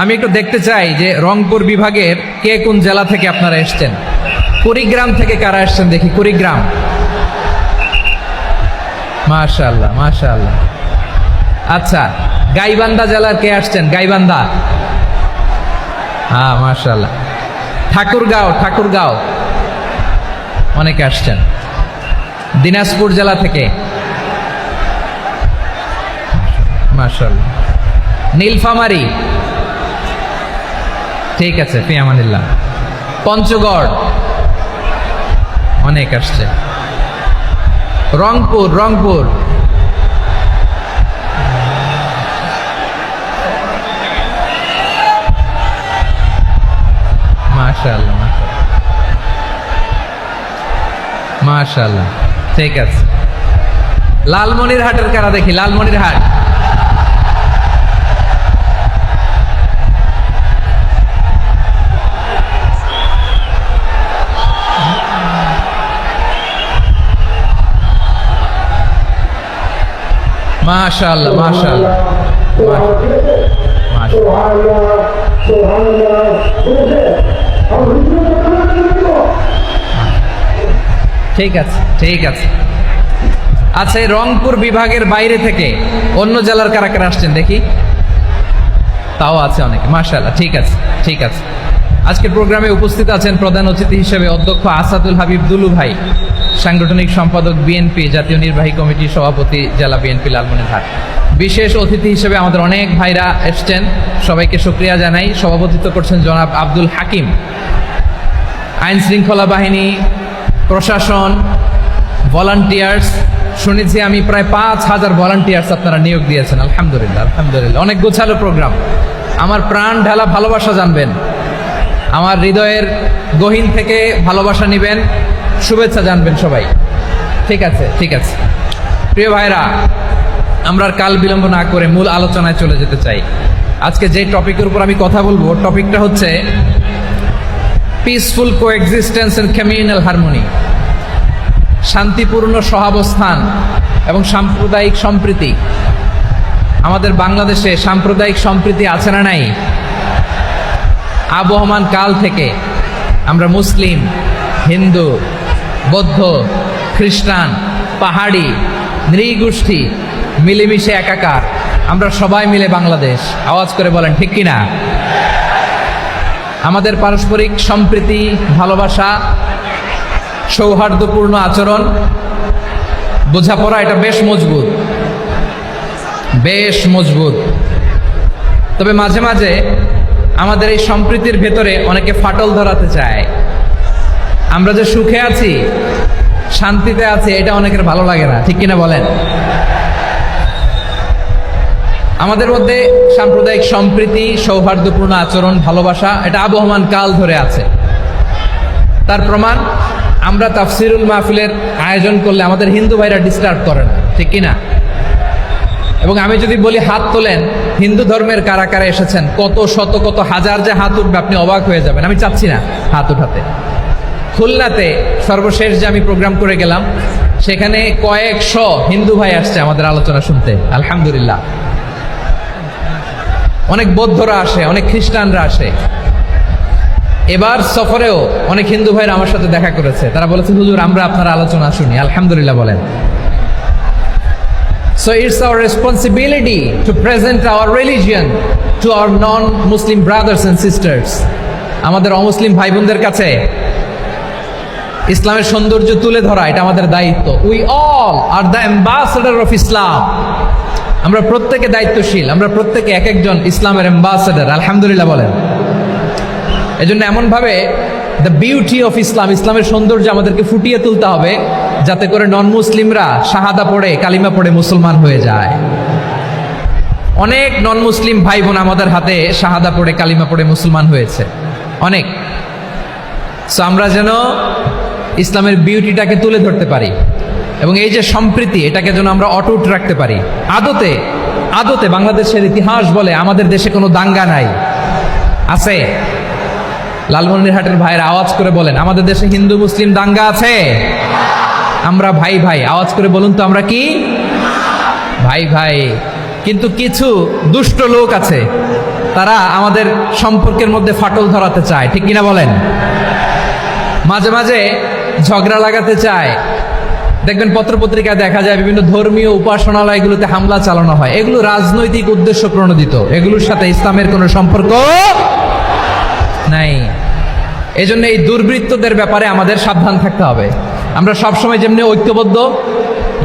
আমি একটু দেখতে চাই যে রংপুর বিভাগের কে কোন জেলা থেকে আপনারা এসছেন। কুড়িগ্রাম থেকে কারা এসছেন দেখি, কুড়িগ্রাম। মাশাআল্লাহ মাশাআল্লাহ। আচ্ছা, গাইবান্ধা জেলার কে আসছেন? গাইবান্ধা, হ্যাঁ মাশাআল্লাহ। ঠাকুরগাঁও অনেকে আসছেন। দিনাজপুর জেলা থেকে মাশাআল্লাহ। নীলফামারী, ঠিক আছে, ফি আমানিল্লাহ। পঞ্চগড় অনেক আসছে। রংপুর মাশাআল্লাহ মাশাআল্লাহ, ঠিক আছে। লালমনিরহাটের কারা দেখি, লালমনিরহাট। মাশাআল্লাহ মাশাআল্লাহ ঠিক আছে ঠিক আছে। আচ্ছা, এই রংপুর বিভাগের বাইরে থেকে অন্য জেলার কারা কারা আসছেন দেখি, তাও আছে অনেকে। মাশাআল্লাহ, ঠিক আছে ঠিক আছে। আজকের প্রোগ্রামে উপস্থিত আছেন প্রধান অতিথি হিসেবে অধ্যক্ষ আসাদুল হাবিব দুলু ভাই, সাংগঠনিক সম্পাদক বিএনপি, জাতীয় নির্বাহী কমিটির সভাপতি, জেলা বিএনপি লালমনিরহাট। বিশেষ অতিথি হিসেবে আমাদের অনেক ভাইরা এসছেন, সবাইকে শুকরিয়া জানাই। সভাপতিত্ব করছেন জনাব আব্দুল হাকিম। আইন শৃঙ্খলা বাহিনী, প্রশাসন, ভলান্টিয়ার্স, শুনেছি আমি প্রায় 5,000 ভলান্টিয়ার্স আপনারা নিয়োগ দিয়েছেন। আলহামদুলিল্লাহ আলহামদুলিল্লাহ, অনেক গোছালো প্রোগ্রাম। আমার প্রাণ ঢালা ভালোবাসা জানবেন, আমার হৃদয়ের গহীন থেকে ভালোবাসা নেবেন, শুভেচ্ছা জানবেন সবাই। ঠিক আছে ঠিক আছে। প্রিয় ভাইরা, আমরা আর কাল বিলম্ব না করে মূল আলোচনায় চলে যেতে চাই। আজকে যে টপিকের উপর আমি কথা বলবো, টপিকটা হচ্ছে peaceful coexistence and communal harmony, শান্তিপূর্ণ সহাবস্থান এবং সাম্প্রদায়িক সম্প্রীতি। আমাদের বাংলাদেশে সাম্প্রদায়িক সম্প্রীতি আছে না নাই? আবহমান কাল থেকে আমরা মুসলিম, হিন্দু, বৌদ্ধ, খ্রিস্টান, পাহাড়ি, নৃগোষ্ঠী মিলেমিশে একাকার, আমরা সবাই মিলে বাংলাদেশ। আওয়াজ করে বলেন ঠিক কিনা? আমাদের পারস্পরিক সম্প্রীতি, ভালোবাসা, সৌহার্দ্যপূর্ণ আচরণ, বোঝাপড়া, এটা বেশ মজবুত। তবে মাঝে মাঝে আমাদের এই সম্প্রীতির ভেতরে অনেকে ফাটল ধরাতে চায়। আমরা যে সুখে আছি, শান্তিতে আছি, এটা অনেকের ভালো লাগে না, ঠিক কিনা বলেন? আমাদের মধ্যে সাম্প্রদায়িক সম্প্রীতি, সৌহার্দ্যপূর্ণ আচরণ, ভালোবাসা, এটা আবহমান কাল ধরে আছে। তার প্রমাণ, আমরা তাফসিরুল মাহফিলের আয়োজন করলে আমাদের হিন্দু ভাইরা ডিস্টার্ব করে না, ঠিক কিনা? এবং আমি যদি বলি হাত তোলেন, হিন্দু ধর্মের কারা কারা এসেছেন, কত শত কত হাজার যে হাত উঠবে, আপনি অবাক হয়ে যাবেন। আমি চাচ্ছি না হাত উঠাতে। খুলনাতে সর্বশেষ যে আমি প্রোগ্রাম করে গেলাম, সেখানে কয়েকশো হিন্দু ভাই আসছে আমাদের আলোচনা শুনতে। আলহামদুলিল্লাহ। অনেক বৌদ্ধরা আসে, অনেক খ্রিস্টানরা আসে। এবার সফরেও অনেক হিন্দু ভাইরা আমার সাথে দেখা করেছে। তারা বলেছে, হুজুর আমরা আপনার আলোচনা শুনি। আলহামদুলিল্লাহ বলেন। So it's our responsibility to present our religion to our non-Muslim brothers and sisters. আমাদের অমুসলিম ভাই বোনদের কাছে ইসলামের সৌন্দর্য তুলে ধরা, এটা আমাদের দায়িত্ব। We all are the ambassador of Islam. আমরা প্রত্যেকে দায়িত্বশীল, আমরা প্রত্যেকে এক একজন ইসলামের অ্যাম্বাসেডর। আলহামদুলিল্লাহ বলেন। এজন্য এমনভাবে দ্য বিউটি অফ ইসলাম, ইসলামের সৌন্দর্য আমাদেরকে ফুটিয়ে তুলতে হবে, যাতে করে নন মুসলিমরা শাহাদা পড়ে, কালিমা পড়ে মুসলমান হয়ে যায়। অনেক নন মুসলিম ভাই বোন আমাদের হাতে শাহাদা পড়ে, কালিমা পড়ে মুসলমান হয়েছে, অনেক। সো আমরা যেন ইসলামের বিউটিটাকে তুলে ধরতে পারি, এবং এই যে সম্প্রীতি, এটাকে যেন আমরা অটুট রাখতে পারি। আদতে বাংলাদেশের ইতিহাস বলে আমাদের দেশে কোনো দাঙ্গা নাই, আছে? লালমনিরহাটের ভাইয়ের আওয়াজ করে বলেন, আমাদের দেশে হিন্দু মুসলিম দাঙ্গা আছে? আমরা ভাই ভাই, আওয়াজ করে বলুন তো, আমরা কি ভাই ভাই? কিন্তু কিছু দুষ্ট লোক আছে তারা আমাদের সম্পর্কের মধ্যে ফাটল ধরাতে চায়, ঠিক কিনা বলেন? মাঝে মাঝে ঝগড়া লাগাতে চায়। দেখবেন পত্রপত্রিকায় দেখা যায় বিভিন্ন ধর্মীয় উপাসনালয়গুলোতে হামলা চালানো হয়। এগুলো রাজনৈতিক উদ্দেশ্য প্রণোদিত, এগুলোর সাথে ইসলামের কোনো সম্পর্ক নাই। এজন্য এই দুর্বৃত্তদের ব্যাপারে আমাদের সাবধান থাকতে হবে। আমরা সবসময় যেমনি ঐক্যবদ্ধ,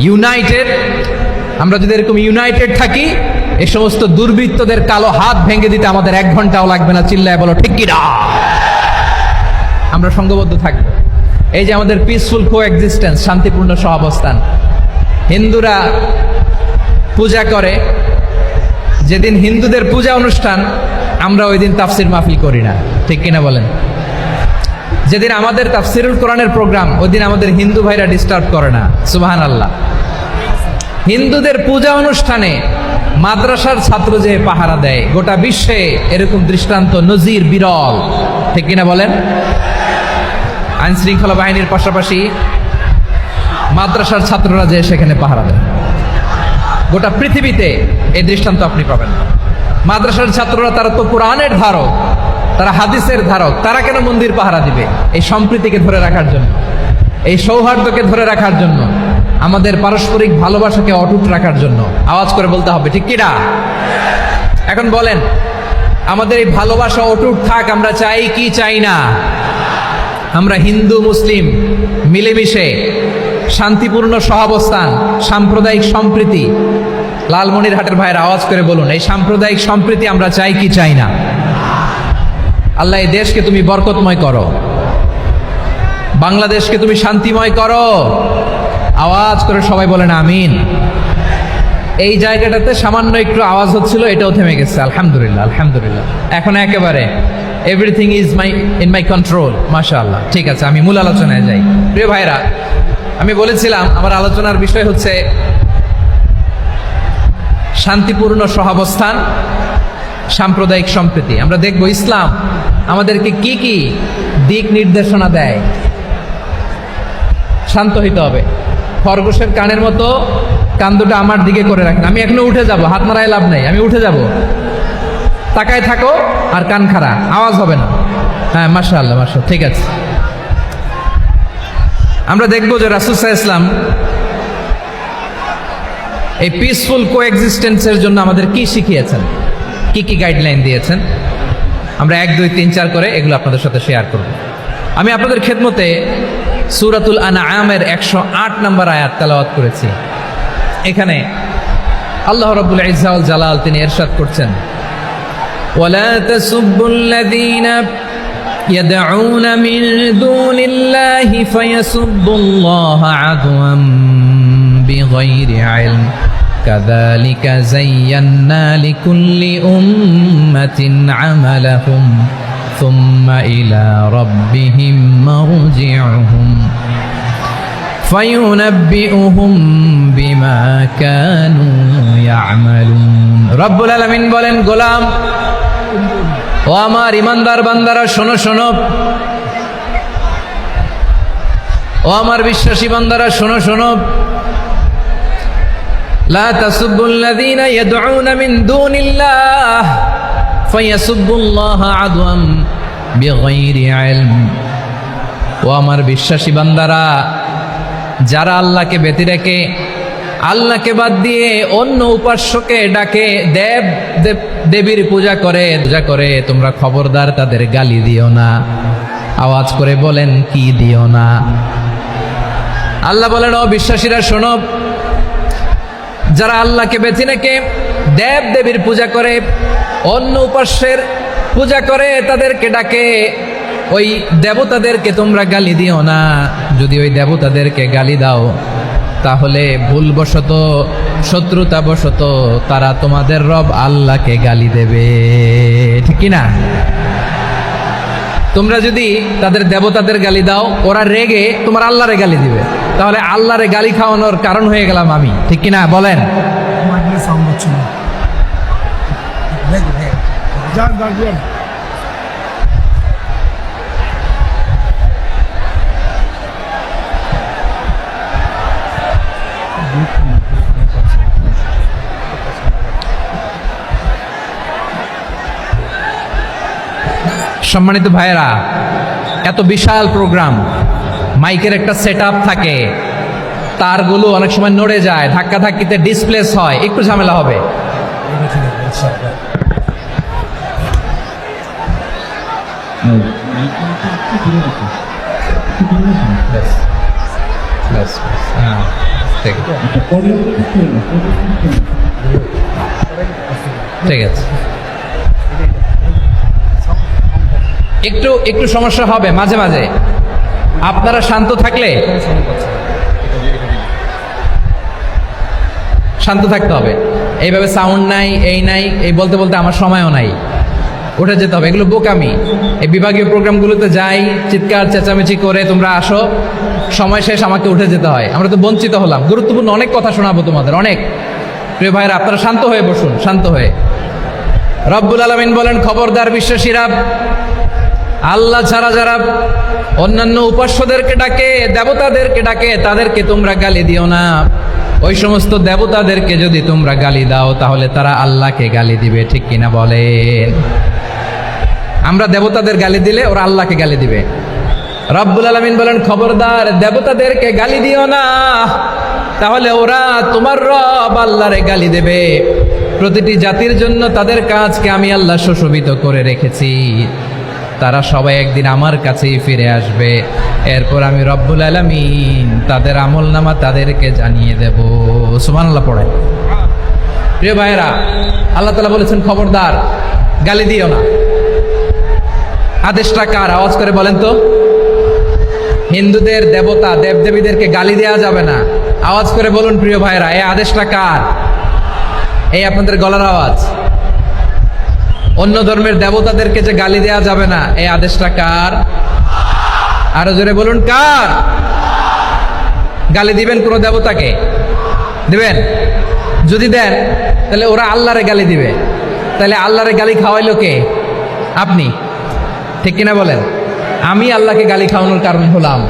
ইউনাইটেড, আমরা যদি এরকম ইউনাইটেড থাকি, এই সমস্ত দুর্বৃত্তদের কালো হাত ভেঙে দিতে আমাদের 1 ঘন্টাও লাগবে না। চিল্লায় বলো ঠিক কিনা? আমরা সংঘবদ্ধ থাকবো। এই যে আমাদের পিসফুল কোএক্সিস্টেন্স, শান্তিপূর্ণ সহাবস্থান। হিন্দুরা পূজা করে, যেদিন হিন্দুদের পূজা অনুষ্ঠান আমরা ওই দিন তাফসির মাহফিল করি না, ঠিক কিনা বলেন? যেদিন আমাদের তাফসিরুল কোরআনের প্রোগ্রাম, ওই দিন আমাদের হিন্দু ভাইরা ডিস্টার্ব করে না। সুবহানাল্লাহ। হিন্দুদের পূজা অনুষ্ঠানে মাদ্রাসার ছাত্র যে পাহারা দেয়, গোটা বিশ্বে এরকম দৃষ্টান্ত নজির বিরল, ঠিক কিনা বলেন? আইন শৃঙ্খলা বাহিনীর পাশাপাশি মাদ্রাসার ছাত্ররা যে সেখানে পাহারা দেয়, গোটা পৃথিবীতে এই দৃষ্টান্ত আপনি পাবেন না। মাদ্রাসার ছাত্ররা তারা তো কোরআনের ধারক, তারা হাদিসের ধারক, তারা কেন মন্দির পাহারা দিবে? এই সম্প্রীতিকে ধরে রাখার জন্য, এই সৌহার্দ্যকে ধরে রাখার জন্য, আমাদের পারস্পরিক ভালোবাসাকে অটুট রাখার জন্য। আওয়াজ করে বলতে হবে ঠিক কিনা? এখন বলেন, আমাদের এই ভালোবাসা অটুট থাক, আমরা চাই কি চাই না? আমরা হিন্দু মুসলিম মিলেমিশে শান্তিপূর্ণ সহাবস্থান, সাম্প্রদায়িক সম্প্রীতি। লালমনিরহাটের ভাইয়ের আওয়াজ করে বলুন, এই সাম্প্রদায়িক সম্প্রীতি আমরা চাই কি চাই না? আল্লাহ এই দেশকে তুমি বরকতময় করো, বাংলাদেশকে তুমি শান্তিময় করো। আওয়াজ করে সবাই বলেন আমিন। এই জায়গাটাতে সামান্য একটু আওয়াজ হচ্ছিল, এটাও থেমে গেছে। আলহামদুলিল্লাহ, আলহামদুলিল্লাহ। এখন একেবারে everything is in my control. মাশাআল্লাহ। ঠিক আছে, আমি মূল আলোচনায় যাই। প্রিয় ভাইরা, আমি বলেছিলাম আমার আলোচনার বিষয় হচ্ছে শান্তিপূর্ণ সহাবস্থান, সাম্প্রদায়িক সম্প্রীতি। আমরা দেখব ইসলাম আমাদেরকে কি কি দিক নির্দেশনা দেয়। শান্ত হইতে হবে। খরগোশের কানের মতো কান দুটো আমার দিকে করে রাখেন। আমি এখনো উঠে যাব, হাত মারায় লাভ নাই, আমি উঠে যাব। তাকায় থাকো আর কান খাড়া, আওয়াজ হবে না। হ্যাঁ, মাশাআল্লাহ, মাশাআল্লাহ, ঠিক আছে। আমরা দেখব যে রাসূল সাল্লাল্লাহু আলাইহি ওয়াসাল্লাম এই পিসফুল কোএক্সিস্টেন্সের জন্য আমাদের কি শিখিয়েছেন, কি কি গাইডলাইন দিয়েছেন। আমরা 1, 2, 3, 4 করে এগুলো আপনাদের সাথে শেয়ার করব। আমি আপনাদের খেদমতে সূরাতুল আনআমের 108 নম্বর আয়াত তেলাওয়াত করেছি। এখানে আল্লাহ রাব্বুল ইজ্জা ওয়াল জালাল তিনি ইরশাদ করছেন, ওয়ালা তাসুব্বুল্লাযীনা ইয়াদউনা মিন দুনিল্লাহি ফায়াসুব্বুল্লাহা আদওয়াম বিগাইরি ইলম কাযালিকা যায়্যান্না লিকুল্লি উম্মাতিন আমালাহুম সুম্মা ইলা রাব্বিহিম মারজিউহুম ফায়ুনাব্বিউহুম বিমা কানু ইয়ামালুন। রব্বুল আলামিন বলেন, গোলাম ও আমার ইমানদার বান্দারা, শোনো শোনো। ও আমার বিশ্বাসী বান্দারা, শোনো শোনো। লা তাসুব্বুল্লাযীনা ইয়াদউনা মিন দুনিল্লাহ ফায়াসুব্বুল্লাহা আদওয়াম বিগাইরি ইলম। ও আমার বিশ্বাসী বান্দারা, যারা আল্লাহকে ব্যতি রেখে, আল্লাহকে বাদ দিয়ে অন্য উপাস্যকে ডাকে, দেবীর পূজা করে, তোমরা খবরদার তাদের গালি দিও না। আওয়াজ করে বলেন, কি দিও না? আল্লাহ বলেন, ও বিশ্বাসীরা শোনো, যারা আল্লাহকে বেছে রেখে দেবীর পূজা করে, অন্য উপাস্যের পূজা করে, তাদেরকে ডাকে, ওই দেবতাদেরকে তোমরা গালি দিও না। যদি ওই দেবতাদেরকে গালি দাও, তাহলে ভুলবশত, শত্রুতাবশত তারা তোমাদের রব আল্লাহকে গালি দেবে, ঠিক কি না? তোমরা যদি তাদের দেবতাদের গালি দাও, ওরা রেগে তোমার আল্লাহরে গালি দিবে, তাহলে আল্লাহরে গালি খাওয়ানোর কারণ হয়ে গেলাম আমি, ঠিক কি না? বলেন। সম্মানিত ভাইয়েরা, এত বিশাল প্রোগ্রাম, মাইকের একটা সেট থাকে, তারগুলো অনেক সময় নড়ে যায়, ধাক্কা ধাক্কিতে ডিসপ্লেস হয়, একটু ঝামেলা হবে। ঠিক আছে, একটু একটু সমস্যা হবে মাঝে মাঝে। আপনারা শান্ত থাকলে, শান্ত থাকতে হবে। এইভাবে সাউন্ড নাই, এই নাই, এই বলতে বলতে আমার সময়ও নাই, উঠে যেতে হবে। এগুলো বোকামি। এই বিভাগীয় প্রোগ্রামগুলোতে যাই, চিৎকার চেঁচামেচি করে তোমরা আসো, সময় শেষ, আমাকে উঠে যেতে হয়। আমরা তো বঞ্চিত হলাম। গুরুত্বপূর্ণ অনেক কথা শোনাবো তোমাদের, অনেক। প্রিয় ভাইরা, আপনারা শান্ত হয়ে বসুন, শান্ত হয়ে। রব্বুল আলামিন বলেন, খবরদার বিশ্বাসীরা, আল্লাহ ছাড়া যারা অন্যান্য উপাস্যদেরকে ডাকে, দেবতাদেরকে ডাকে, তাদেরকে তোমরা গালি দিও না। ওই সমস্ত দেবতাদেরকে যদি তোমরা গালি দাও, তাহলে তারা আল্লাহকে গালি দিবে। ঠিক কিনা বলেন? আমরা দেবতাদের গালি দিলে ওরা আল্লাহকে গালি দিবে। রব্বুল আলামিন বলেন, খবরদার দেবতাদেরকে গালি দিও না, তাহলে ওরা তোমার রব আল্লাহরে গালি দেবে। প্রতিটি জাতির জন্য তাদের কাজকে আমি আল্লাহ সুশোভিত করে রেখেছি। তারা সবাই একদিন আমার কাছেই ফিরে আসবে। এরপর আমি রব্বুল আলামিন তাদের আমলনামা তাদেরকে জানিয়ে দেব। সুবহানাল্লাহ পড়ে। প্রিয় ভাইয়েরা, আল্লাহ তাআলা বলেছেন, খবরদার গালি দিও না। আদেশটা কার? আওয়াজ করে বলেন তো। হিন্দুদের দেবতা দেবদেবীদেরকে গালি দেওয়া যাবে না। আওয়াজ করে বলুন প্রিয় ভাইয়েরা, এই আদেশটা কার? এই আপনাদের গলার আওয়াজ। অন্য ধর্মের দেবতাদেরকে যে গালি দেওয়া যাবে না, এই আদেশটা কার? আরো জোরে বলুন, কার? গালি দিবেন কোন দেবতাকে? দিবেন? যদি দেন, তাহলে ওরা আল্লাহরে গালি দিবে। তাহলে আল্লাহরে গালি খাওয়াইলো কে? আপনি। ঠিক কিনা বলেন? আমি আল্লাহকে গালি খাওয়ানোর কারণ হলাম।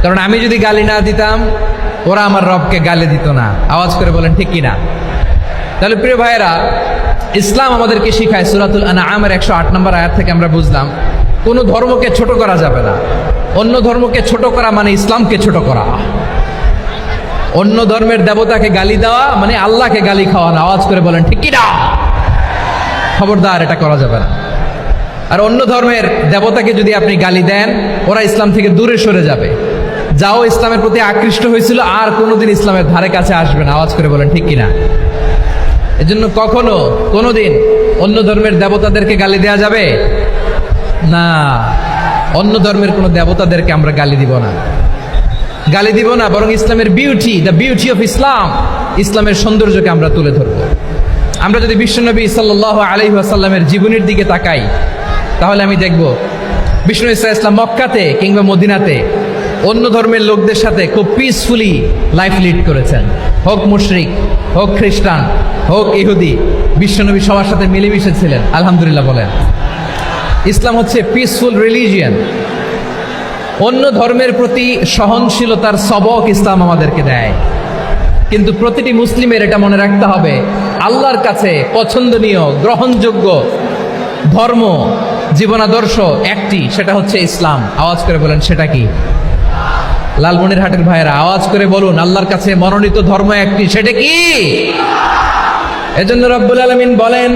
কারণ আমি যদি গালি না দিতাম, ওরা আমার রবকে গালি দিত না। আওয়াজ করে বলেন ঠিক কিনা? তাহলে প্রিয় ভাইয়েরা, ইসলাম আমাদেরকে শিখায়, সূরাতুল আনআমের 108 নম্বর আয়াত থেকে আমরা বুঝলাম, কোনো ধর্মকে ছোট করা যাবে না। অন্য ধর্মকে ছোট করা মানে ইসলামকে ছোট করা। অন্য ধর্মের দেবতাকে গালি দেওয়া মানে আল্লাহকে গালি খাওয়ানো। আওয়াজ করে বলেন ঠিক কিনা? খবরদার, এটা করা যাবে না। আর অন্য ধর্মের দেবতাকে যদি আপনি গালি দেন, ওরা ইসলাম থেকে দূরে সরে যাবে। যাও ইসলামের প্রতি আকৃষ্ট হয়েছিল, আর কোনোদিন ইসলামের ধারে কাছে আসবে না। আওয়াজ করে বলেন ঠিক কিনা? এজন্য কখনো কোনোদিন অন্য ধর্মের দেবতাদেরকে গালি দেওয়া যাবে না। অন্য ধর্মের কোনো দেবতাদেরকে আমরা গালি দিব না, গালি দিব না। বরং ইসলামের beauty, the beauty of Islam, ইসলামের সৌন্দর্যকে আমরা তুলে ধরবো। আমরা যদি বিশ্বনবী সাল্লাল্লাহু আলাইহি ওয়াসাল্লামের জীবনের দিকে তাকাই, তাহলে আমি দেখব বিষ্ণু ইসলাম মক্কাতে কিংবা মদিনাতে অন্য ধর্মের লোকদের সাথে খুব পিসফুলি লাইফ লিড করেছেন। হোক মুশরিক, হোক খ্রিস্টান, হোক ইহুদি, বিশ্বনবী সবার সাথে মিলেমিশে ছিলেন। আলহামদুলিল্লাহ বলেন। ইসলাম হচ্ছে পিসফুল রিলিজিয়ান। অন্য ধর্মের প্রতি সহনশীলতার সবক ইসলাম আমাদেরকে দেয়। কিন্তু প্রতিটি মুসলিমের এটা মনে রাখতে হবে, আল্লাহর কাছে পছন্দনীয় গ্রহণযোগ্য ধর্ম, জীবনাদর্শ একটি, সেটা হচ্ছে ইসলাম। আওয়াজ করে বলেন সেটা কি? লালমনিরহাটের ভাইয়েরা আওয়াজ করে বলুন, আল্লাহর কাছে মনোনীত ধর্ম একটি, সেটা কি? এজন্য রব্বুল আলামিন বলেন,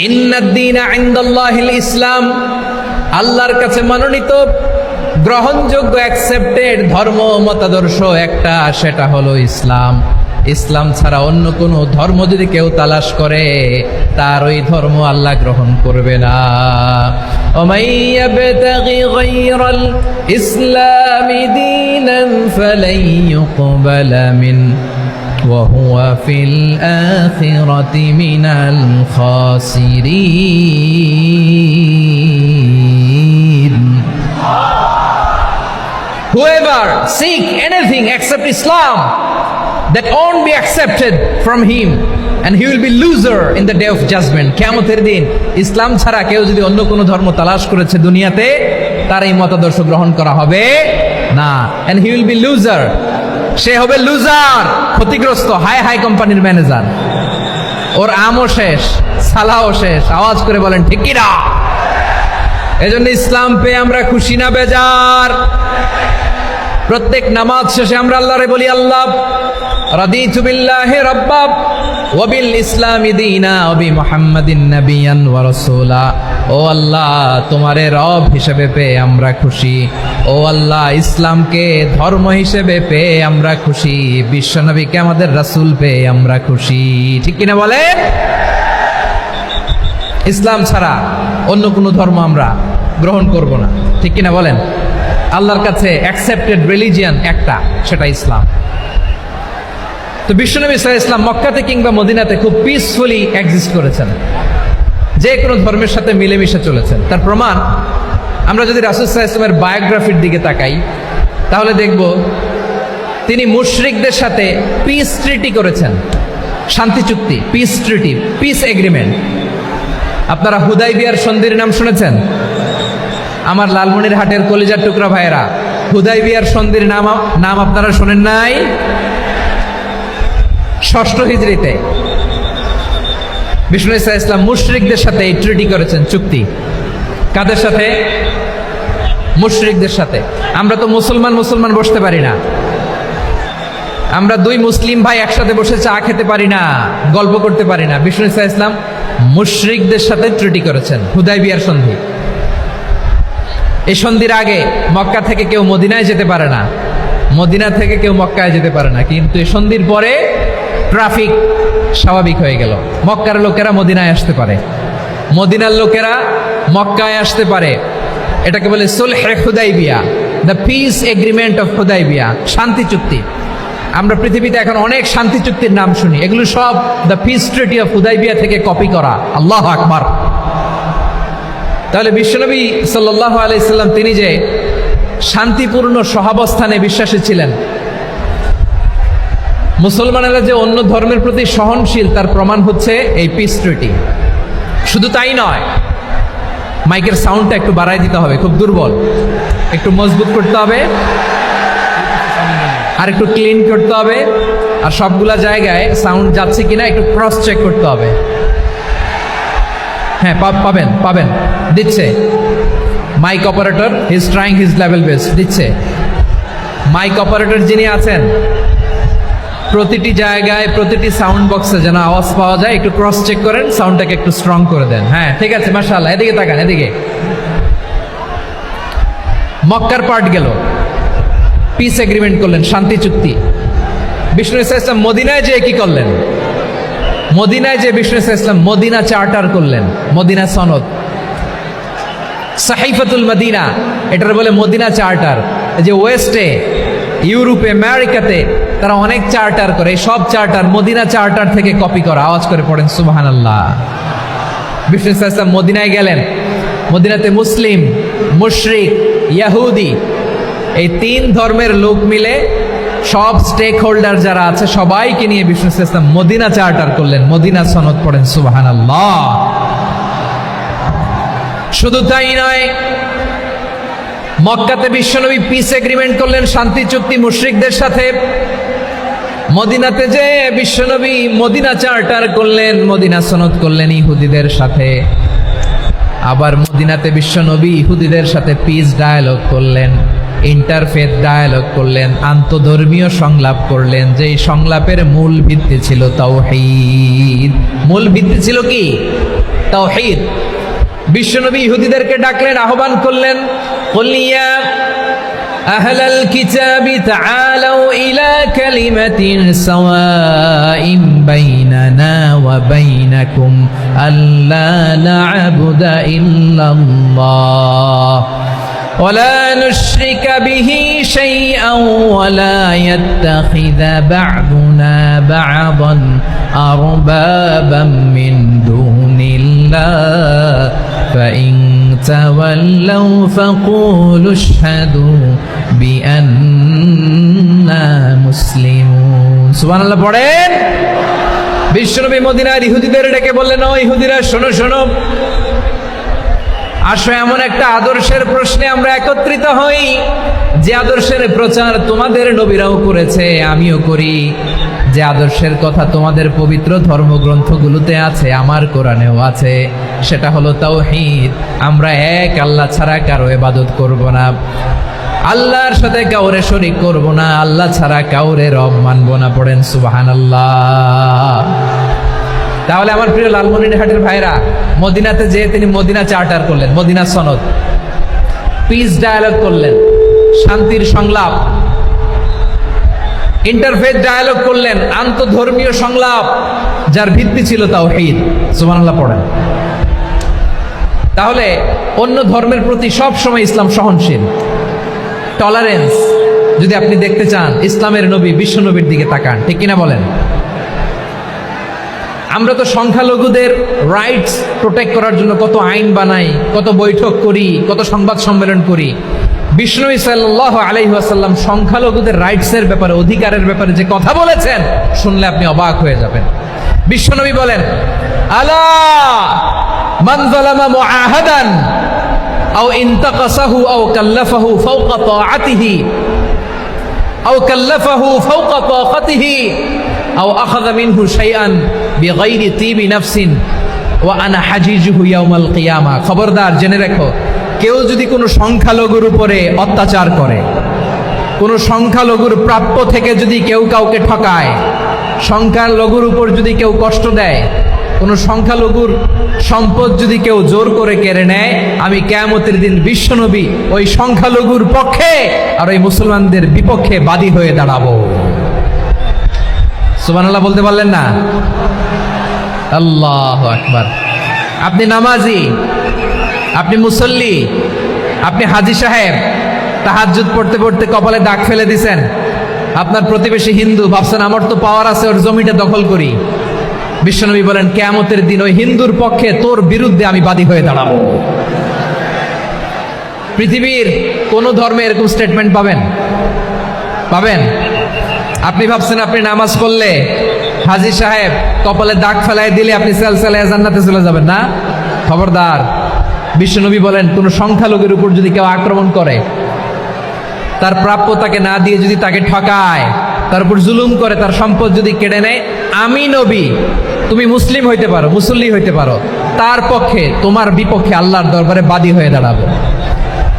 ইন্নাদ-দীনা ইনদাল্লাহিল ইসলাম, আল্লাহর কাছে মনোনীত গ্রহণযোগ্য অ্যাকসেপ্টেড ধর্ম মতাদর্শ একটা, সেটা হলো ইসলাম। ইসলাম ছাড়া অন্য কোনো ধর্ম যদি কেউ তালাশ করে, তার ওই ধর্ম আল্লাহ গ্রহণ করবে না। ওমাই ইয়াবতাগি গায়রাল ইসলামি দীনান ফালাই ইউকবালা মিন ওয়া হুয়া ফিল আখিরাতি মিনাল খাসিরিন। Whoever seek anything except Islam, that won't be accepted from him, and he will be loser in the day of judgment. কিয়ামতের দিন ইসলাম ছাড়া কেউ যদি অন্য কোনো ধর্ম তালাশ করেছে দুনিয়াতে, তার এই মতাদর্শ গ্রহণ করা হবে না। and he will be loser, সে হবে লুজার, ক্ষতিগ্রস্ত, হাই হাই কোম্পানির ম্যানেজার। ওর আমও শেষ, সালাও শেষ। আওয়াজ করে বলেন ঠিক কি না? এজন্য ইসলাম পেয়ে আমরা খুশি না বেজার? প্রত্যেক নামাজ শেষে আমরা আল্লাহরে বলি, আল্লাহ রাদিতু বিল্লাহি রাব্বা ওয়া বিল ইসলামি দীনা ওয়া বি মুহাম্মাদিন নাবিয়ান ওয়া রাসূলা। ও আল্লাহ, তোমারে রব হিসেবে পেয়ে আমরা খুশি। ও আল্লাহ, ইসলামকে ধর্ম হিসেবে পেয়ে আমরা খুশি। বিশ্বনবীকে আমাদের রাসূল পেয়ে আমরা খুশি। ঠিক কিনা বলেন? ইসলাম ছাড়া অন্য কোনো ধর্ম আমরা গ্রহণ করব না। ঠিক কিনা বলেন? আল্লাহর কাছে অ্যাকসেপ্টেড রিলিজিয়ান একটা, সেটা ইসলাম। তো বিশ্বনবী সাল্লাল্লাহু আলাইহি ওয়াসাল্লাম মক্কাতে কিংবা মদিনাতে খুব পিসফুলি এক্সিস্ট করেছেন, যে কোনো ধর্মের সাথে মিলেমিশে চলেছেন। তার প্রমাণ আমরা যদি রাসূল সাল্লাল্লাহু আলাইহি ওয়াসাল্লামের বায়োগ্রাফির দিকে তাকাই, তাহলে দেখব তিনি মুশরিকদের সাথে পিস ট্রিটি করেছেন, শান্তি চুক্তি, পিস ট্রিটি, পিস এগ্রিমেন্ট। আপনারা হুদাইবিয়ার সন্ধির নাম শুনেছেন? আমার লালমনিরহাটের কলিজার টুকরা ভাইয়েরা, হুদাইবিয়ার সন্ধির নাম আপনারা শোনেন নাই? ষষ্ঠ হিজরিতে বিষ্ণু ঈসা ইসলাম মুশরিকদের সাথে এই ট্রিটি করেছেন, চুক্তি। কাদের সাথে? মুশরিকদের সাথে। আমরা তো মুসলমান বসতে পারি না। আমরা দুই মুসলিম ভাই একসাথে বসে চা খেতে পারি না, গল্প করতে পারি না। বিষ্ণু ঈসা ইসলাম মুশরিকদের সাথে ট্রিটি করেছেন, হুদাইবিয়ার সন্ধি। এই সন্ধির আগে মক্কা থেকে কেউ মদিনায় যেতে পারে না, মদিনা থেকে কেউ মক্কায় যেতে পারে না। কিন্তু এই সন্ধির পরে ট্রাফিক স্বাভাবিক হয়ে গেল। মক্কার লোকেরা মদিনায় আসতে পারে, মদিনার লোকেরা মক্কায় আসতে পারে। এটাকে বলে সুলহে Hudaibiya, the peace agreement of Hudaibiya, শান্তি চুক্তি। আমরা পৃথিবীতে এখন অনেক শান্তি চুক্তির নাম শুনি, এগুলো সব the piece treaty of Hudaibiya থেকে কপি করা। আল্লাহু আকবার। তাহলে বিশ্বনবী সাল্লাল্লাহু আলাইহি সাল্লাম তিনি যে শান্তিপূর্ণ সহাবস্থানে বিশ্বাসী ছিলেন, মুসলমানেরা যে অন্য ধর্মের প্রতি সহনশীল, তার প্রমাণ হচ্ছে এই পিস ট্রিটি। শুধু তাই নয়, মাইকের সাউন্ডটা একটু বাড়াই দিতে হবে, খুব দুর্বল, একটু মজবুত করতে হবে, আর একটু ক্লিন করতে হবে, আর সবগুলা জায়গায় সাউন্ড যাচ্ছে কিনা একটু ক্রস চেক করতে হবে। হ্যাঁ, পাবেন, দিচ্ছে mike operator, he is trying his level best, দিচ্ছে। মাইক অপারেটর যিনি আছেন, প্রতিটি জায়গায় প্রতিটি সাউন্ড বক্সে যেন আওয়াজ পাওয়া যায়, একটু ক্রস চেক করেন, সাউন্ডটাকে একটু স্ট্রং করে দেন। হ্যাঁ, ঠিক আছে, মাশাআল্লাহ। এদিকে তাকান, এদিকে। মক্কার পার্ট গেল, পিস এগ্রিমেন্ট করলেন, শান্তি চুক্তি। বিষ্ণু ঈসা ইসলাম মদিনায় যেয়ে কি করলেন? মদিনায় যে বিষ্ণু ঈসা ইসলাম মদিনা চার্টার করলেন, মদিনা সনদ, সাহিফাতুল মদিনা, এটার বলে মদিনা চার্টার। যে ওয়েস্টে, ইউরোপে, আমেরিকাতে তারা অনেক চার্টার করে, এই সব চার্টার মদিনা চার্টার থেকে কপি করা। আওয়াজ করে পড়েন সুবহানাল্লাহ। বিষ্ণু ঈসা ইসলাম মদিনায় গেলেন, মদিনাতে মুসলিম, মুশরিক, ইহুদি, এই তিন ধর্মের লোক মিলে সব স্টেক হোল্ডার যারা আছে সবাইকে নিয়ে বিষ্ণু ঈসা ইসলাম মদিনা চার্টার করলেন, মদিনা সনদ। পড়েন সুবহানাল্লাহ। শুধু তাই নয়, মক্কাতে বিশ্বনবী পিস এগ্রিমেন্ট করলেন, শান্তি চুক্তি মুশরিকদের সাথে। মদিনাতে যে বিশ্বনবী মদিনা চার্টার করলেন, মদিনা সনদ করলেন ইহুদিদের সাথে। আবার মদিনাতে বিশ্বনবী ইহুদিদের সাথে পিস ডায়ালগ করলেন, ইন্টারফেথ ডায়ালগ করলেন, আন্তধর্মীয় সংলাপ করলেন। যেই সংলাপের মূল ভিত্তি ছিল তাওহীদ। মূল ভিত্তি ছিল কি? তাওহীদ। বিশ্বনবী ইহুদিদেরকে ডাকলেন, আহ্বান করলেন, কুল ইয়া আহলাল কিতাবি তাআলাউ ইলা কালিমাতিন সাওয়াইন বাইনানা ওয়া বাইনাকুম আল্লা না'বুদা ইল্লাল্লাহ ولا نشرك به شيئا ولا يتخذ بعضنا بعضا أربابا من دون الله فإن تولوا فقولوا اشهدوا بأننا مسلمون سبحان الله পড়েন। বিশ্বনবী মদিনার ইহুদিদের ডেকে বললেন, ও ইহুদিরা, শোনো শোনো, আসো এমন একটা আদর্শের প্রশ্নে আমরা একত্রিত হই, যে আদর্শের প্রচার তোমাদের নবীরাও করেছে, আমিও করি। যে আদর্শের কথা তোমাদের পবিত্র ধর্মগ্রন্থগুলোতে আছে, আমার কোরআনেও আছে, সেটা হলো তাওহীদ। আমরা এক আল্লাহ ছাড়া কারো ইবাদত করব না, আল্লাহর সাথে কাউরে শরীক করব না, আল্লাহ ছাড়া কাউরে রব মানব না। পড়েন সুবহানাল্লাহ। তাহলে আমার প্রিয় লালমনিরহাটের ভাইরা, মদিনাতে যেয়ে তিনি মদিনা চার্টার করলেন, মদিনা সনদ, পিস ডায়ালগ করলেন, শান্তির সংলাপ, ইন্টারফেথ ডায়ালগ করলেন, আন্তধর্মীয় সংলাপ, যার ভিত্তি ছিল তাওহীদ। সুবহানাল্লাহ পড়েন। তাহলে অন্য ধর্মের প্রতি সব সময় ইসলাম সহনশীল, টলারেন্স। যদি আপনি দেখতে চান ইসলামের নবী, বিশ্ব নবীর দিকে তাকান, ঠিক কিনা বলেন? আমরা তো সংখ্যালঘুদের রাইটস প্রোটেক্ট করার জন্য কত আইন বানাই, কত বৈঠক করি, কত সংবাদ সম্মেলন করি। বিষ্ণু সাল্লাল্লাহু আলাইহি ওয়াসাল্লাম সংখ্যালঘুদের রাইটসের ব্যাপারে, অধিকারের ব্যাপারে যে কথা বলেছেন, শুনলে আপনি অবাক হয়ে যাবেন। বিশ্বনবী বলেন, আলা মান যালামা মুআহাদান আও ইনতাকাসাহু আও কাল্লাফাহু ফাওকা তাআতিহি আও কাল্লাফাহু ফাওকা তাকাতিহি আও আখাযা মিনহু শাইআন বিগাইরি তিবি নাফসিন ওয়া আনা হাজিজুহু ইয়াউমাল কিয়ামা। খবরদার, জেনে রাখো, কেউ যদি কোনো সংখ্যালঘুর উপরে অত্যাচার করে, কোনো সংখ্যালঘুর প্রাপ্য থেকে যদি কেউ কাউকে ঠকায়, সংখ্যালঘুর উপর যদি কেউ কষ্ট দেয়, কোনো সংখ্যালঘুর সম্পদ যদি কেউ জোর করে কেড়ে নেয়, আমি কিয়ামতের দিন বিশ্বনবী ওই সংখ্যালঘুর পক্ষে আর ওই মুসলমানদের বিপক্ষে বাদী হয়ে দাঁড়াবো। সুবহানাল্লাহ বলতে পারলেন না? আল্লাহু আকবার। আপনি নামাজি, আপনি মুসল্লি, আপনি হাজী সাহেব, তাহাজ্জুদ পড়তে পড়তে কপালে দাগ ফেলে দিছেন, আপনার প্রতিবেশী হিন্দু, ভাবছেন আমার তো পাওয়ার আছে, ওর জমিটা দখল করি। বিশ্বনবী বলেন, কিয়ামতের দিন ওই হিন্দুর পক্ষে তোর বিরুদ্ধে আমি বাদী হয়ে দাঁড়াবো। পৃথিবীর কোন ধর্মে এরকম স্টেটমেন্ট পাবেন? পাবেন? আপনি ভাবছেন আপনি নামাজ পড়লে হাজী সাহেব কপালে দাগ ফেলাই দিলে আপনি সেলসেলায় জান্নাতে চলে যাবেন না? খবরদার। বিশ্বনবী বলেন, কোন সংখ্যালঘুর উপর যদি কেউ আক্রমণ করে, তার প্রাপ্য তাকে না দিয়ে যদি তাকে ঠকায়, তার উপর জুলুম করে, তার সম্পদ যদি কেড়ে নেয়, আমি নবী, তুমি মুসলিম হইতে পারো, মুসল্লি হইতে পারো, তার পক্ষে তোমার বিপক্ষে আল্লাহর দরবারে বাদী হয়ে দাঁড়াবো।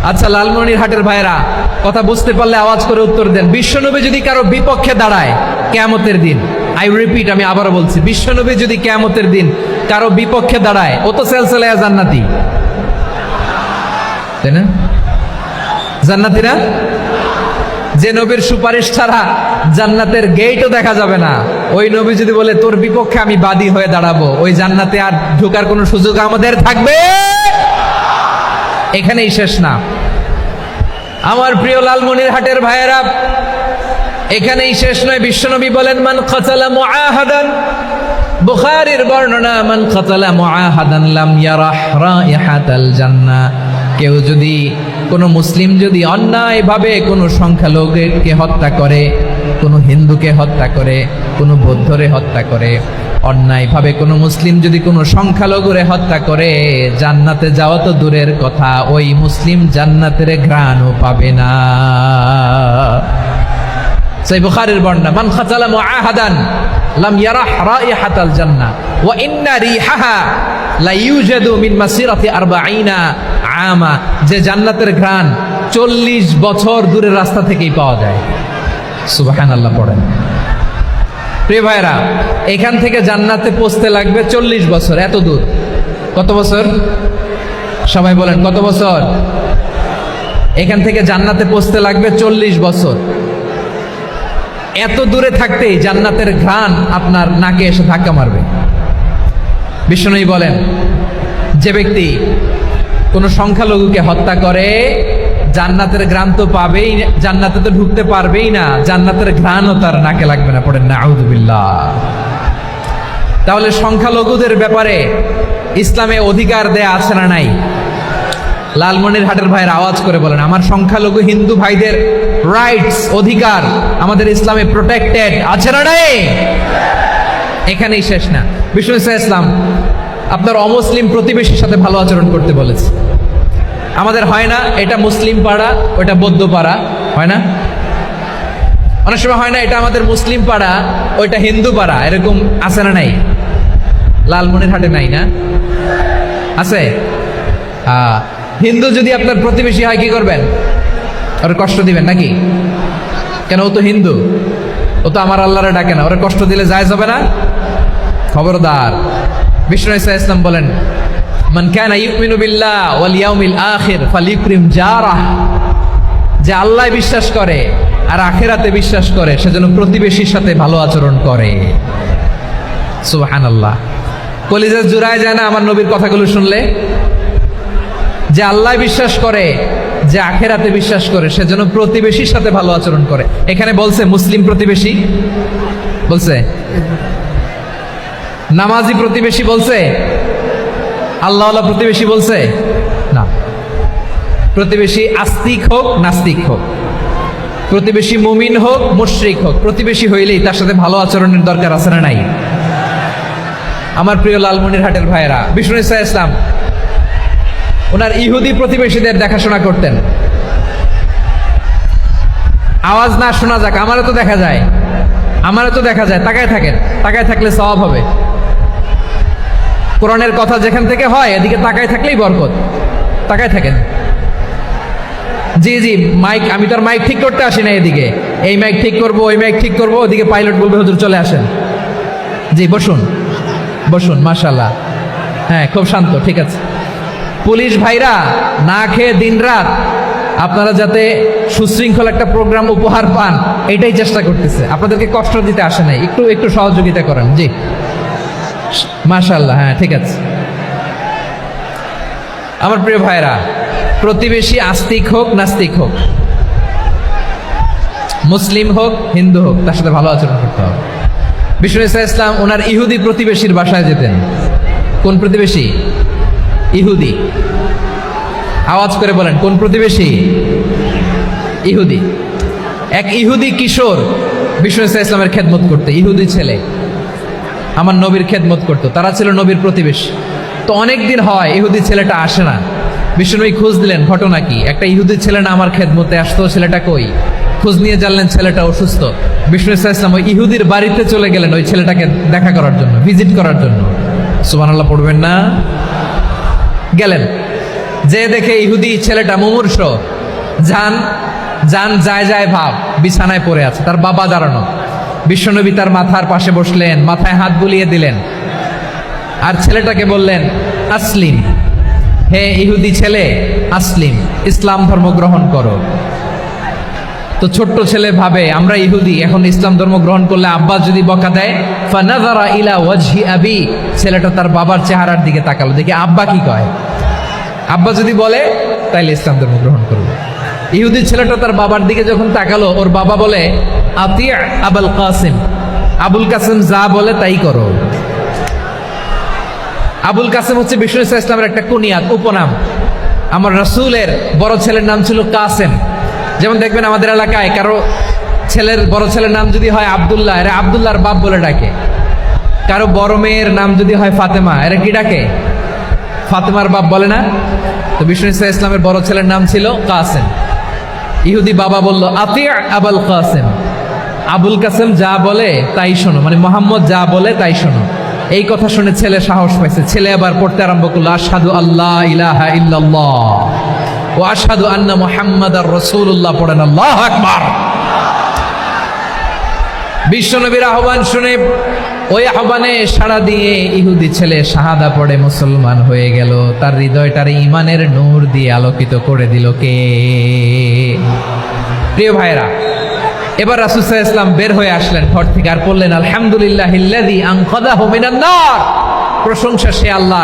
আচ্ছা লালমনিরহাটের ভাইরা, কথা বুঝতে পারলে আওয়াজ করে উত্তর দেন। বিশ্বনবী যদি কারো বিপক্ষে দাঁড়ায় কিয়ামতের দিন, আই রিপিট, আমি আবারও বলছি, বিশ্বনবী যদি কিয়ামতের দিন কারো বিপক্ষে দাঁড়ায়, ও তো সেলসেলায়া জান্নাতি, তাই না? জান্নাতি না? যে নবীর সুপারিশ ছাড়া জান্নাতের গেটও দেখা যাবে না, ওই নবী যদি বলে তোর বিপক্ষে আমি বাদী হয়ে দাঁড়াবো, ওই জান্নাতে আর ঢোকার কোনো সুযোগ আমাদের থাকবে? এখানেই শেষ না আমার প্রিয় লালমনিরহাটের ভাইয়েরা, এখানেই শেষ নয়। বিশ্বনবী বলেন, মান কাতালা মুআহাদান, বুখারীর বর্ণনা, মান কাতালা মুআহাদান লাম ইয়ারাহ রাইহাতাল জান্নাহ। কেউ যদি, কোনো মুসলিম যদি অন্যায়ভাবে কোনো সংখ্যালঘুকে হত্যা করে, কোনো হিন্দুকে হত্যা করে, কোনো বৌদ্ধরে হত্যা করে, অন্যায়ভাবে কোনো মুসলিম যদি কোনো সংখ্যালঘুরে হত্যা করে, জান্নাতে যাওয়া তো দূরের কথা, ওই মুসলিম জান্নাতের ঘ্রাণও পাবে না। সেই বুখারীর বর্ণনা, মান কাতালা মুআহাদান লাম ইয়ারাহ রাইহাতাল জান্নাহ ওয়া ইন্না রিহাহা লা ইউজাদু মিন মাসিরাতি 40 আমা। যে জান্নাতের ঘ্রাণ 40 বছর দূরের রাস্তা থেকেই পাওয়া যায়। সুবহানাল্লাহ পড়েন। প্রিয় ভাইরা, এখান থেকে জান্নাতে পৌঁছতে লাগবে 40 বছর। এত দূর, কত বছর? সবাই বলেন কত বছর? এখান থেকে জান্নাতে পৌঁছতে লাগবে 40 বছর। এত দূরে থাকতেই জান্নাতের ঘ্রাণ আপনার নাকে এসে ধাক্কা মারবে। বিষ্ণুই বলেন, যে ব্যক্তি কোনো সংখ্যালঘুকে হত্যা করে, জান্নাতের ঘ্রাণ তো পাবেই, জান্নাতে তো ঢুকতে পারবেই না, জান্নাতের ঘ্রাণও তার নাকে লাগবে না। পড়েন নাউযুবিল্লাহ। তাহলে সংখ্যালঘুদের ব্যাপারে ইসলামে অধিকার দেয়া আছে না নাই? লালমনিরহাটের ভাইয়ের আওয়াজ করে বলেন, আমার সংখ্যালঘু হিন্দু ভাইদের রাইটস, অধিকার আমাদের ইসলামে প্রোটেক্টেড আছে না নাই? এখানেই শেষ না। বিষ্ণু ইসলাম আপনার অমুসলিম প্রতিবেশীর সাথে ভালো আচরণ করতে বলেছে। আমাদের হয় না, এটা মুসলিম পাড়া, ওটা বৌদ্ধ পাড়া, হয় না? অনেক সময় হয় না এটা আমাদের মুসলিম পাড়া, ওইটা হিন্দু পাড়া, এরকম আছে না নাই? লালমনিরহাটে নাই না? আছে? হিন্দু যদি আপনার প্রতিবেশী হয় কি করবেন? ওর কষ্ট দিবেন নাকি? কেন, ও তো হিন্দু, ও তো আমার আল্লাহরে ডাকে না, ওরা কষ্ট দিলে জায়েজ হবে না? খবরদার। বিষ্ণু ঈসা ইসলাম বলেন, মান কানা ইউমিনু বিল্লাহ ওয়াল ইয়াউমিল আখির ফালিউকরিম জারাহ, যে আল্লাহ বিশ্বাস করে আর আখিরাতে বিশ্বাস করে সে যেন প্রতিবেশীর সাথে ভালো আচরণ করে। সুবহানাল্লাহ। কলিজা জুড়ায় যায় না আমার নবীর কথাগুলো শুনলে? যে আল্লাহ বিশ্বাস করে, যে আখিরাতে বিশ্বাস করে সে যেন প্রতিবেশীর সাথে ভালো আচরণ করে। এখানে বলছে মুসলিম প্রতিবেশী বলছে, নামাজি প্রতিবেশী বলছে, আল্লাহওয়ালা প্রতিবেশী বলছে না। প্রতিবেশী আস্তিক হোক নাস্তিক হোক, প্রতিবেশী মুমিন হোক মুশরিক হোক, প্রতিবেশী হইলেই তার সাথে ভালো আচরণের দরকার আছে না নাই? আমার প্রিয় লালমনিরহাটের ভাইয়েরা, বিষ্ণু ঈসা ইসলাম ওনার ইহুদি প্রতিবেশীদের দেখাশোনা করতেন। আওয়াজ না শোনা যাক, আমারও তো দেখা যায়, আমারও তো দেখা যায়। তাকায় থাকেন, তাকায় থাকলে সওয়াব হবে। কোরআনের কথা যেখান থেকে হয় এদিকে তাকায় থাকলেই বরকত। তাকায় থাকেন। জি জি, মাইক, আমি তো আর মাইক ঠিক করতে আসি না এদিকে, এই মাইক ঠিক করব, ওই মাইক ঠিক করব, ওদিকে পাইলট বলবে হুজুর চলে আসেন। জি বসুন, বসুন, মাশাআল্লাহ। হ্যাঁ, খুব শান্ত, ঠিক আছে। পুলিশ ভাইরা না খেয়ে দিনরাত আপনারা যাতে সুশৃঙ্খল একটা প্রোগ্রাম উপহার পান এটাই চেষ্টা করতেছে, আপনাদেরকে কষ্ট দিতে আসে নাই, একটু একটু সহযোগিতা করেন। জি মাশাআল্লাহ, হ্যাঁ ঠিক আছে। আমার প্রিয় ভাইরা, প্রতিবেশী আস্তিক হোক নাস্তিক হোক, মুসলিম হোক হিন্দু হোক, তার সাথে ভালো আচরণ করতে হবে। বিষ্ণু ঈসা ইসলাম ওনার ইহুদি প্রতিবেশীর বাসায় যেতেন। কোন প্রতিবেশী? ইহুদি। আওয়াজ করে বলেন, কোন প্রতিবেশী? ইহুদি। এক ইহুদি কিশোর বিষ্ণু ঈসা ইসলামের খেদমত করতে, ইহুদি ছেলে আমার নবীর খেদমত করতো, তারা ছিল নবীর প্রতিবেশী। তো অনেক দিন হয় ইহুদি ছেলেটা আসে না। বিষ্ণুনবী খোঁজ দিলেন, ঘটনা কি? একটা ইহুদি ছেলে না আমার খেদমতে আসতো, ছেলেটা কই? খোঁজ নিয়ে জানলেন ছেলেটা অসুস্থ। বিষ্ণু ঈসা ইসলাম ওই ইহুদির বাড়িতে চলে গেলেন ওই ছেলেটাকে দেখা করার জন্য, ভিজিট করার জন্য। সুবহানাল্লাহ পড়বেন না? গেলেন, যে দেখে ইহুদি ছেলেটা মুমূর্ষ, জান জান যায় যায় ভাব, বিছানায় পড়ে আছে, তার বাবা দাঁড়ানো। বিশ্বনবী তার মাথার পাশে বসলেন, মাথায় হাত বুলিয়ে দিলেন, আর ছেলেটাকে বললেন আসলিম, হে ইহুদি ছেলে আসলিম, ইসলাম ধর্ম গ্রহণ করো। তো ছোট্ট ছেলে ভাবে আমরা ইহুদি, এখন ইসলাম ধর্ম গ্রহণ করলে আব্বা যদি বকা দেয়, ফানাযারা ইলা ওয়াজহি আবি, ছেলেটা তার বাবার চেহারার দিকে তাকালো, দেখি আব্বা কি কয়। আব্বা যদি বলে তাইলে ইসলাম ধর্ম গ্রহণ করবে। ইহুদি ছেলেটা তার বাবার দিকে যখন তাকালো, ওর বাবা বলে আতি আবুল কাসিম, আবুল কাসিম যা বলে তাই করো। আবুল কাসিম হচ্ছে বিষ্ণু ঈসা ইসলামের একটা কুনিয়াত, উপনাম। আমার রাসূলের বড় ছেলের নাম ছিল কাসেম। যেমন দেখবেন আমাদের এলাকায় কারো ছেলের বড় ছেলের নাম যদি হয় আব্দুল্লাহ, এরা আব্দুল্লাহর বাপ বলে ডাকে। কারো বড় মেয়ের নাম যদি হয় ফাতেমা, এরা কি ডাকে? ফাতেমার বাপ বলে না? তো বিষ্ণু ঈসা ইসলামের বড় ছেলের নাম ছিল কাসেম। ইহুদি বাবা বলল আতি আবুল কাসেম, আবুল কাসেম যা বলে তাই শোনো, মানে মোহাম্মদ যা বলে তাই শোনো। এই কথা শুনে ছেলে সাহস পাইছে, ছেলে আবার পড়তে আরম্ভ করলো আশহাদু আল্লাহ ইলাহা ইল্লাল্লাহ ওয়া আশহাদু আন্না মুহাম্মাদার রাসূলুল্লাহ, পড়েন আল্লাহু আকবার। বিশ্বনবীর আহ্বান শুনে ওই আহ্বানে সাড়া দিয়ে ইহুদি ছেলে শাহাদা পড়ে মুসলমান হয়ে গেল। তার হৃদয়টার ইমানের নূর দিয়ে আলোকিত করে দিল কে? প্রিয় ভাইরা, এবার রাসূল সাল্লাল্লাহু আলাইহি ওয়াসাল্লাম বের হয়ে আসলেন ঘর থেকে, আর বললেন আলহামদুলিল্লাহিল্লাযী আনকাযাহু মিনান নার, প্রশংসা সে আল্লাহ